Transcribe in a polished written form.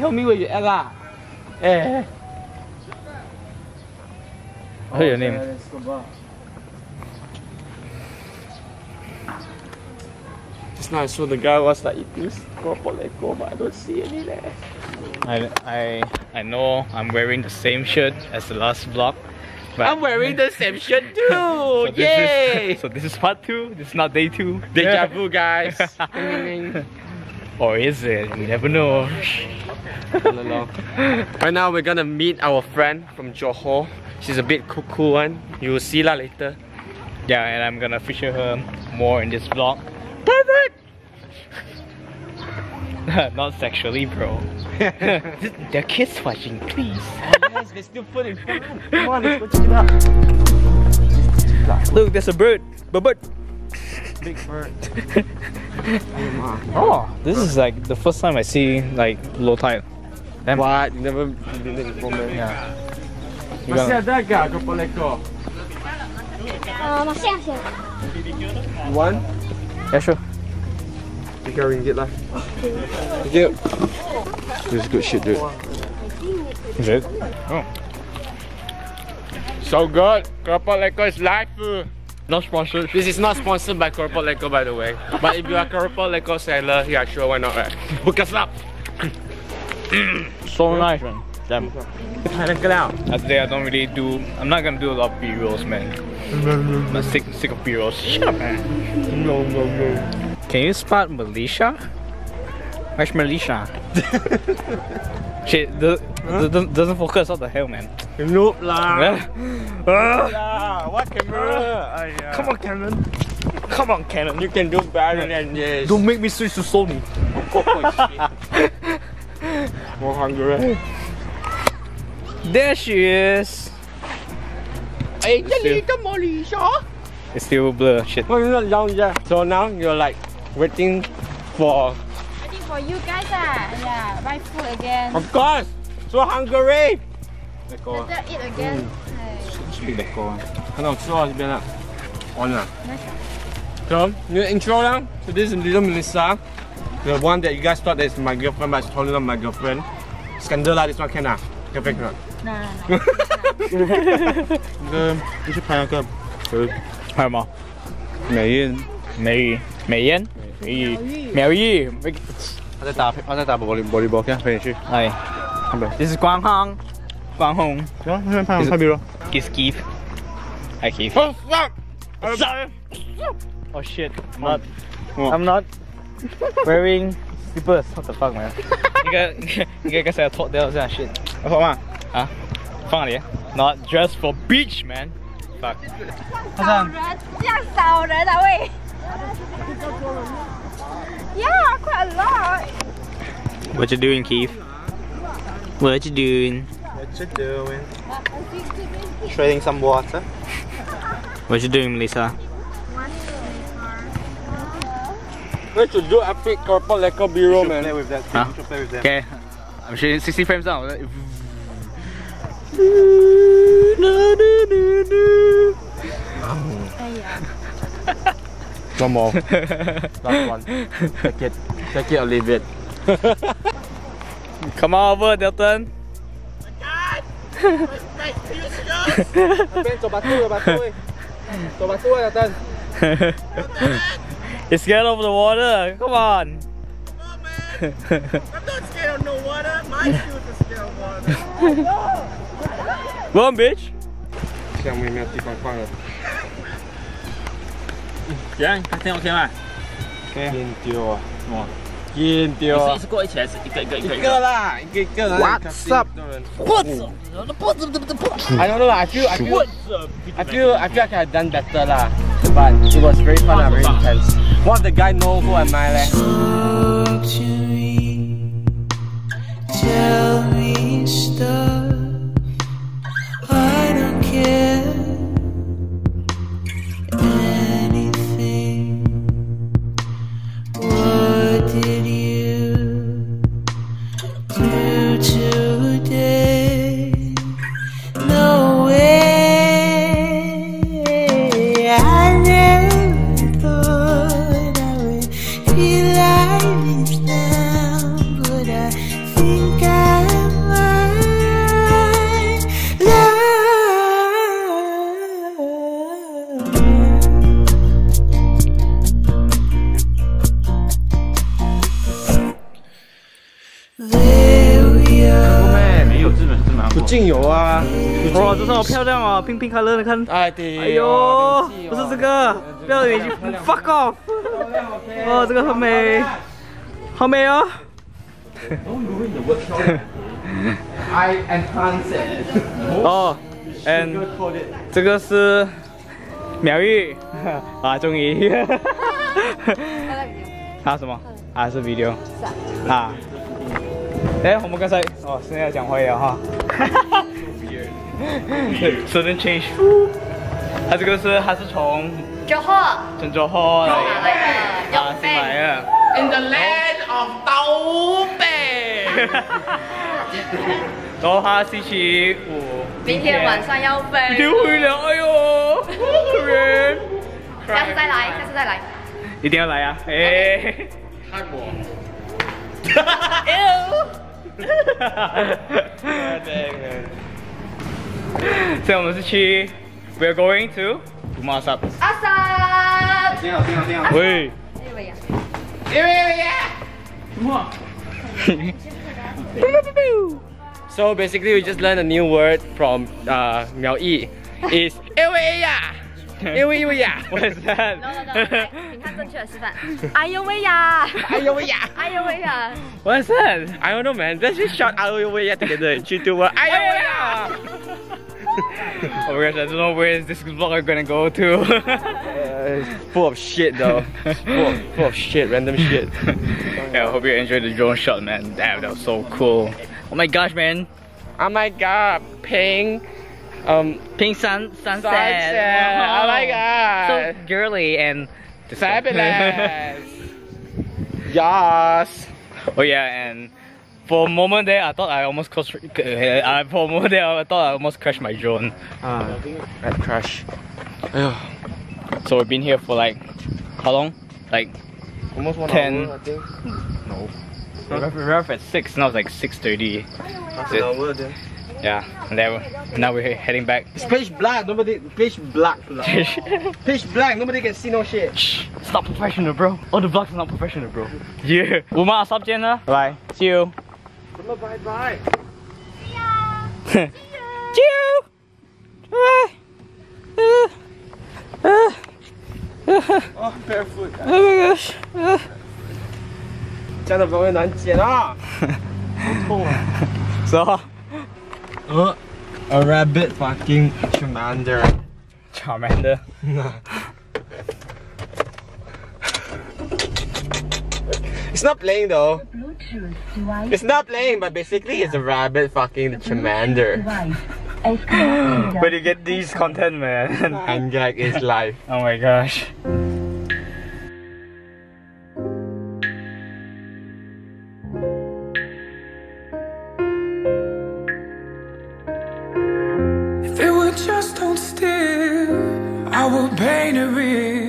tell me where you at lah. Eh. What's your name? Just now I saw the guy was like eating keropok leko, but I don't see any there. I know I'm wearing the same shirt as the last vlog. But I'm wearing the same shirt too! so Yay! So this is part 2, this is not day 2. Deja vu, guys. Or is it? We never know. Right now we're gonna meet our friend from Johor. She's a bit cool one. You will see her later. Yeah, and I'm gonna feature her more in this vlog. Perfect! Not sexually, bro. The kids watching, please. Yes, there's still food in front. Come on, let's go check it out. Look, there's a bird. Bird. Big bird. Oh, this is like the first time I see like low tide. Damn. What? You never did it before, man? Yeah. Masih ada gak keropok leko? Masih ada. One? Yeah, sure. RM3 lah. Thank you. This is good shit, dude. Is it? Oh. So good. Keropok leko is life food. Not sponsored. This is not sponsored by keropok leko, by the way. But if you are keropok leko seller, yeah, sure, why not, right? Book us up. So nice, man. Damn. Today I don't really do. I'm not gonna do a lot of B-rolls, man. I'm sick of B-rolls. Shut up, man. No. Can you spot Malaysia? Where's Malaysia? Shit, doesn't focus. What the hell, man? Noob lah. What camera? Come on, Canon. Come on, Canon. You can do better than this. Don't make me switch to Sony. More hungry. There she is. Hey, Malaysia. It's still blur. Shit. Well, you're not down yet. So now you're like waiting for. Waiting for you guys yeah, buy food again. Of course. So hungry. Later eat again. Speak the call. 很好吃哦，这边的。On 了。So, you intro now. So this is little Melissa, the one that you guys thought is my girlfriend, but it's totally not my girlfriend. Scandal lah, this one can Perfect not. No. 你去拍那个，还有吗？美艳，苗裔。我在打玻璃波，看陪你去。哎，这是光弘。行，那边拍 B-roll。 Kiss Keith. Hi Keith. Oh fuck! Oh shit! I'm not wearing slippers. What the fuck, man? 应该刚才脱掉这样 shit. 要放吗？啊？放哪里 ？Not just for beach, man. Fuck. 这样少人啊喂 ！Yeah, quite a lot. What you doing, Keith? What you doing? Trading some water. What you doing, Melissa? We should do epic keropok leko B-roll, man. Play with that. Huh? Play with that. Okay, I'm shooting 60 frames down. One more. Last one. Take it or leave it. Come on over, Dalton. You're scared of the water. Come on. I'm not scared of no water. My shoes are scared of water. Go on, bitch. 这样我也没有地方放了。行，挺 OK 吗？见丢啊！哇，见丢啊！一次过一起来是一个一个啦，一个人。What's up？ I don't know. I feel like I have done better lah. But it was very fun and very intense. One of the guys know who am I leh? Tell me stuff. I don't care. Anything. What did you do today? No way. I never thought I would feel like this now, but I think I 镜有啊。哇，这是好漂亮哦，pink pink color， 你看。哎对。哎呦，不是这个，不要眼睛 ，fuck off。哦，这个很美，好美哦。I enhance it. 哦 ，and 这个是苗玉啊，终于。啊什么？啊是 video。啊。哎，我们刚才哦，现在讲话了哈。Sudden change。他这个是从九号，郑州号来的，啊，新来的。In the land of 刀北。然后他星期五，明天晚上要飞。明天回来，哎呦，可怜。下次再来，下次再来。一定要来啊！哎，看我。现在我们是去 ，We're going to Masap。阿三。听好。喂。So basically, we just learned a new word from Miao Yee. Is What is that? No. 请看正确的示范。哎呦喂呀！哎呦喂呀！哎呦喂呀！ What is that? I don't know, man. Let's just shout 哎呦喂呀 together. 3, 2, 1. 哎呦喂呀！ Oh my gosh, I don't know where is this vlog gonna go to. It's full of shit though. full of shit, random shit. Yeah, I hope you enjoyed the drone shot, man. Damn, that was so cool. Oh my gosh, man. Oh my god, pink. Pink sunset. Wow. Oh my god. So girly and fabulous. Yes. Oh yeah, and for a moment there, I thought I almost crashed my drone. That crash. So we've been here for like how long? Like Almost 1 10. hour, I think. No. we were at 6. Now it's like 6:30. That's an hour then. Yeah, and then now we're heading back. It's pitch black. Pitch black. Pitch black. Nobody can see no shit. Shh, it's not professional, bro. All the vlogs are not professional, bro. Yeah. 我们下见了。Bye. See you. Bye. See you. Bye. Oh, barefoot. Oh my gosh. 这样的 vlog 会难剪啊，好痛啊。So. A rabbit fucking Charmander. Charmander. It's not playing though. It's not playing, but basically it's a rabbit fucking the Charmander. Where do you get these content, man? And gag is life. Oh my gosh. Just hold still, I will paint a ring.